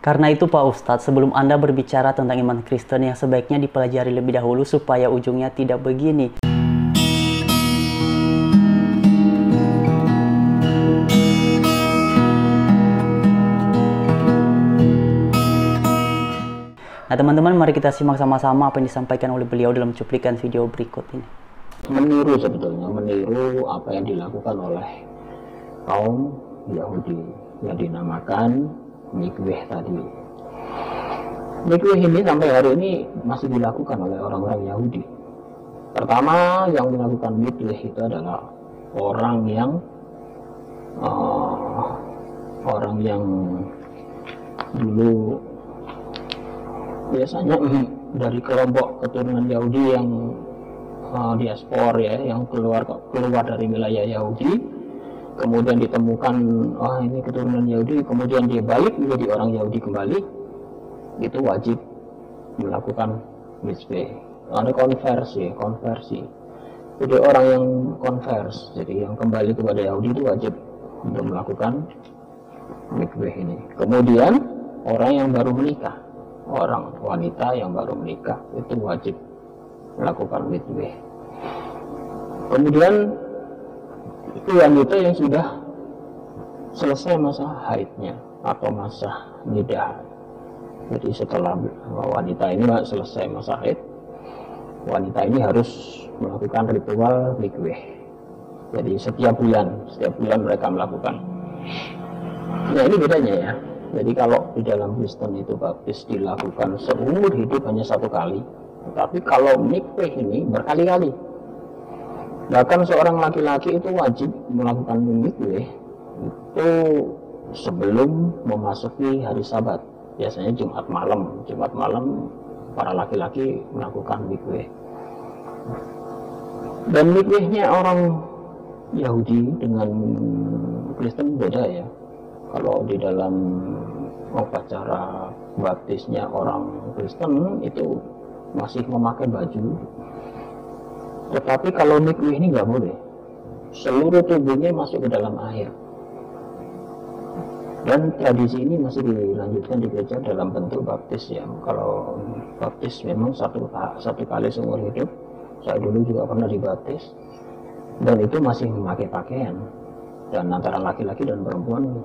Karena itu Pak Ustadz, sebelum Anda berbicara tentang iman Kristen yang sebaiknya dipelajari lebih dahulu supaya ujungnya tidak begini. Nah teman-teman, mari kita simak sama-sama apa yang disampaikan oleh beliau dalam cuplikan video berikut ini. Meniru sebetulnya, meniru apa yang dilakukan oleh kaum Yahudi yang dinamakan mikweh tadi. Mikweh ini sampai hari ini masih dilakukan oleh orang-orang Yahudi. Pertama yang melakukan mikweh itu adalah orang yang dulu biasanya dari kelompok keturunan Yahudi yang diaspor ya, yang keluar dari wilayah Yahudi, kemudian ditemukan ini keturunan Yahudi, kemudian dia balik menjadi orang Yahudi kembali, itu wajib melakukan mitzvah. Ada konversi. Jadi orang yang konvers, jadi yang kembali kepada Yahudi itu wajib untuk melakukan mitzvah ini. Kemudian orang yang baru menikah, orang wanita yang baru menikah itu wajib melakukan mitzvah. Kemudian itu wanita yang sudah selesai masa haidnya atau masa nidah. Jadi setelah wanita ini selesai masa haid, wanita ini harus melakukan ritual mikweh. Jadi setiap bulan mereka melakukan. Nah ini bedanya ya. Jadi kalau di dalam Kristen itu baptis dilakukan seumur hidup hanya satu kali, tetapi kalau mikweh ini berkali-kali. Bahkan seorang laki-laki itu wajib melakukan mikweh itu sebelum memasuki hari Sabat. Biasanya Jumat malam para laki-laki melakukan mikweh. Dan mikwehnya orang Yahudi dengan Kristen beda ya. Kalau di dalam upacara baptisnya orang Kristen itu masih memakai baju. Tetapi kalau mikweh ini nggak boleh. Seluruh tubuhnya masuk ke dalam air. Dan tradisi ini masih dilanjutkan di gereja dalam bentuk baptis ya. Kalau baptis memang satu kali seumur hidup. Saya dulu juga pernah dibaptis. Dan itu masih memakai pakaian. Dan antara laki-laki dan perempuan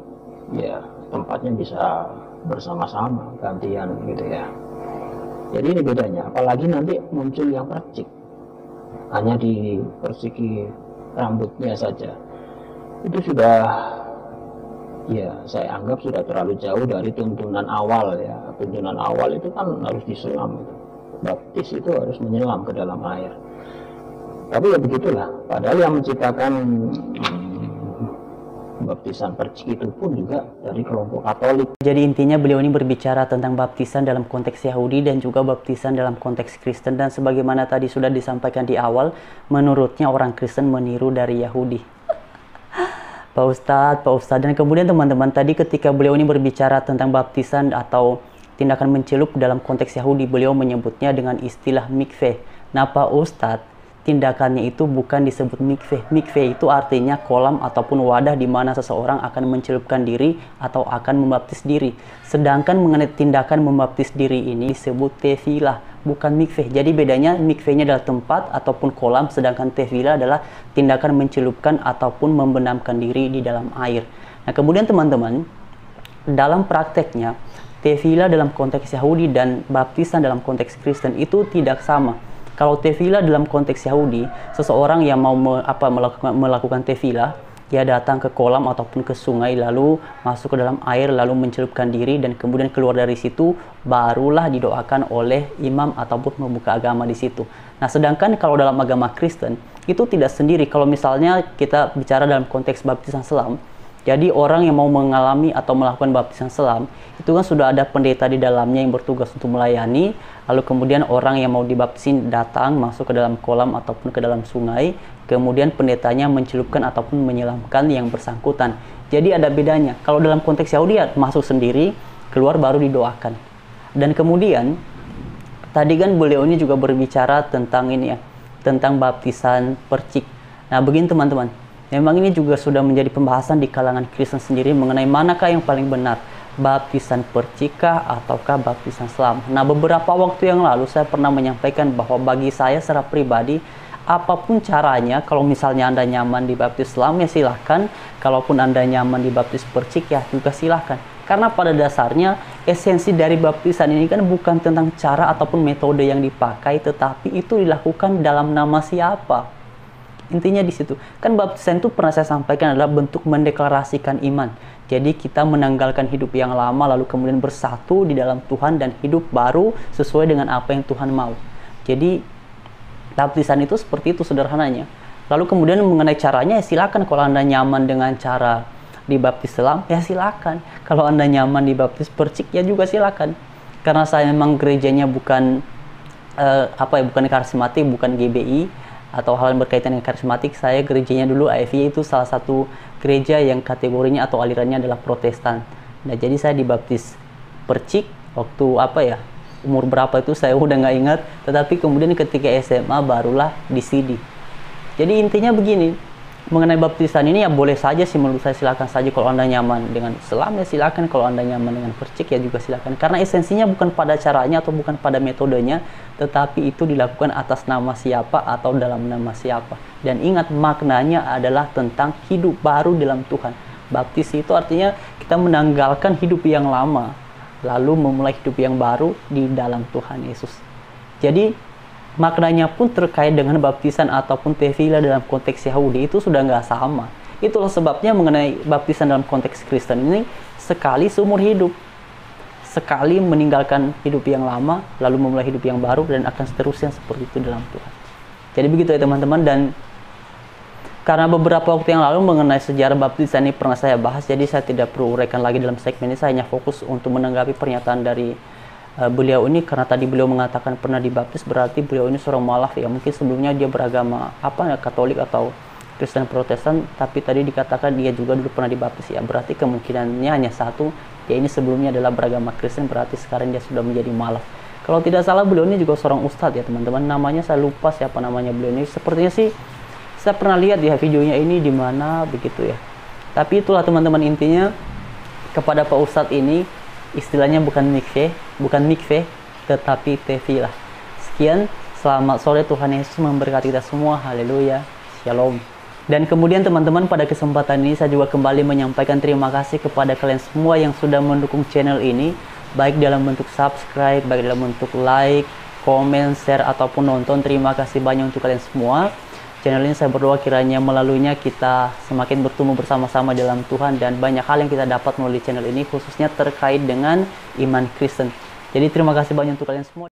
ya tempatnya bisa bersama-sama, gantian gitu ya. Jadi ini bedanya. Apalagi nanti muncul yang percik. Hanya dipersiki rambutnya saja. Itu sudah ya saya anggap sudah terlalu jauh dari tuntunan awal ya. Tuntunan awal itu kan harus diselam. Baptis itu harus menyelam ke dalam air. Tapi ya begitulah. Padahal yang menciptakan baptisan percik itu pun juga dari kelompok Katolik. Jadi intinya beliau ini berbicara tentang baptisan dalam konteks Yahudi dan juga baptisan dalam konteks Kristen. Dan sebagaimana tadi sudah disampaikan di awal, menurutnya orang Kristen meniru dari Yahudi. Pak Ustadz. Dan kemudian teman-teman, tadi ketika beliau ini berbicara tentang baptisan atau tindakan mencelup dalam konteks Yahudi, beliau menyebutnya dengan istilah mikveh. Nah Pak Ustadz, tindakannya itu bukan disebut mikveh. Mikveh itu artinya kolam ataupun wadah di mana seseorang akan mencelupkan diri atau akan membaptis diri. Sedangkan mengenai tindakan membaptis diri ini disebut tevilah, bukan mikveh. Jadi bedanya mikvehnya adalah tempat ataupun kolam, sedangkan tevilah adalah tindakan mencelupkan ataupun membenamkan diri di dalam air. Nah kemudian teman-teman, dalam prakteknya tevilah dalam konteks Yahudi dan baptisan dalam konteks Kristen itu tidak sama. Kalau tevilah dalam konteks Yahudi, seseorang yang mau melakukan tevilah, dia datang ke kolam ataupun ke sungai, lalu masuk ke dalam air, lalu mencelupkan diri, dan kemudian keluar dari situ, barulah didoakan oleh imam ataupun pemuka agama di situ. Nah, sedangkan kalau dalam agama Kristen, itu tidak sendiri. Kalau misalnya kita bicara dalam konteks baptisan selam, jadi orang yang mau mengalami atau melakukan baptisan selam, itu kan sudah ada pendeta di dalamnya yang bertugas untuk melayani. Lalu kemudian orang yang mau dibaptisin datang, masuk ke dalam kolam ataupun ke dalam sungai. Kemudian pendetanya mencelupkan ataupun menyelamkan yang bersangkutan. Jadi ada bedanya. Kalau dalam konteks Yahudi masuk sendiri, keluar baru didoakan. Dan kemudian, tadi kan beliau ini juga berbicara tentang ini ya, tentang baptisan percik. Nah begini teman-teman. Memang ini juga sudah menjadi pembahasan di kalangan Kristen sendiri mengenai manakah yang paling benar. baptisan percikah ataukah baptisan selam. Nah, beberapa waktu yang lalu saya pernah menyampaikan bahwa bagi saya secara pribadi, apapun caranya, kalau misalnya Anda nyaman dibaptis selam ya silahkan, kalaupun Anda nyaman dibaptis percik ya juga silahkan. Karena pada dasarnya esensi dari baptisan ini kan bukan tentang cara ataupun metode yang dipakai, tetapi itu dilakukan dalam nama siapa. Intinya di situ. Kan baptisan itu pernah saya sampaikan adalah bentuk mendeklarasikan iman. Jadi kita menanggalkan hidup yang lama lalu kemudian bersatu di dalam Tuhan dan hidup baru sesuai dengan apa yang Tuhan mau. Jadi baptisan itu seperti itu sederhananya. Lalu kemudian mengenai caranya ya silakan, kalau Anda nyaman dengan cara dibaptis selam ya silakan. Kalau Anda nyaman dibaptis percik ya juga silakan. Karena saya memang gerejanya bukan bukan karismatik, bukan GBI atau hal yang berkaitan dengan karismatik. Saya gerejanya dulu AFI, itu salah satu gereja yang kategorinya atau alirannya adalah Protestan. Nah, jadi saya dibaptis percik waktu umur berapa itu saya udah nggak ingat, tetapi kemudian ketika SMA barulah di CD. Jadi intinya begini, mengenai baptisan ini ya boleh saja sih menurut saya, silakan saja. Kalau Anda nyaman dengan selam ya silakan, kalau Anda nyaman dengan percik ya juga silakan. Karena esensinya bukan pada caranya atau bukan pada metodenya, tetapi itu dilakukan atas nama siapa atau dalam nama siapa. Dan ingat, maknanya adalah tentang hidup baru dalam Tuhan. Baptis itu artinya kita menanggalkan hidup yang lama, lalu memulai hidup yang baru di dalam Tuhan Yesus. Jadi maknanya pun terkait dengan baptisan ataupun tevilah dalam konteks Yahudi itu sudah nggak sama. Itulah sebabnya mengenai baptisan dalam konteks Kristen ini sekali seumur hidup. Sekali meninggalkan hidup yang lama, lalu memulai hidup yang baru, dan akan seterusnya seperti itu dalam Tuhan. Jadi begitu ya teman-teman. Dan karena beberapa waktu yang lalu mengenai sejarah baptisan ini pernah saya bahas, jadi saya tidak perlu uraikan lagi dalam segmen ini. Saya hanya fokus untuk menanggapi pernyataan dari beliau ini, karena tadi beliau mengatakan pernah dibaptis, berarti beliau ini seorang mualaf ya. Mungkin sebelumnya dia beragama Katolik atau Kristen Protestan, tapi tadi dikatakan dia juga dulu pernah dibaptis ya. Berarti kemungkinannya hanya satu, dia ini sebelumnya adalah beragama Kristen, berarti sekarang dia sudah menjadi mualaf. Kalau tidak salah beliau ini juga seorang ustadz ya teman-teman. Namanya saya lupa siapa namanya beliau ini. Sepertinya sih saya pernah lihat ya videonya ini di mana begitu ya. Tapi itulah teman-teman, intinya kepada Pak Ustadz ini istilahnya bukan mikveh, tetapi tevilah. Sekian, selamat sore, Tuhan Yesus memberkati kita semua. Haleluya, shalom. Dan kemudian teman-teman, pada kesempatan ini saya juga kembali menyampaikan terima kasih kepada kalian semua yang sudah mendukung channel ini, baik dalam bentuk subscribe, baik dalam bentuk like, komen, share, ataupun nonton. Terima kasih banyak untuk kalian semua. Channel ini saya berdoa kiranya melaluinya kita semakin bertumbuh bersama-sama dalam Tuhan, dan banyak hal yang kita dapat melalui channel ini, khususnya terkait dengan iman Kristen. Jadi terima kasih banyak untuk kalian semua.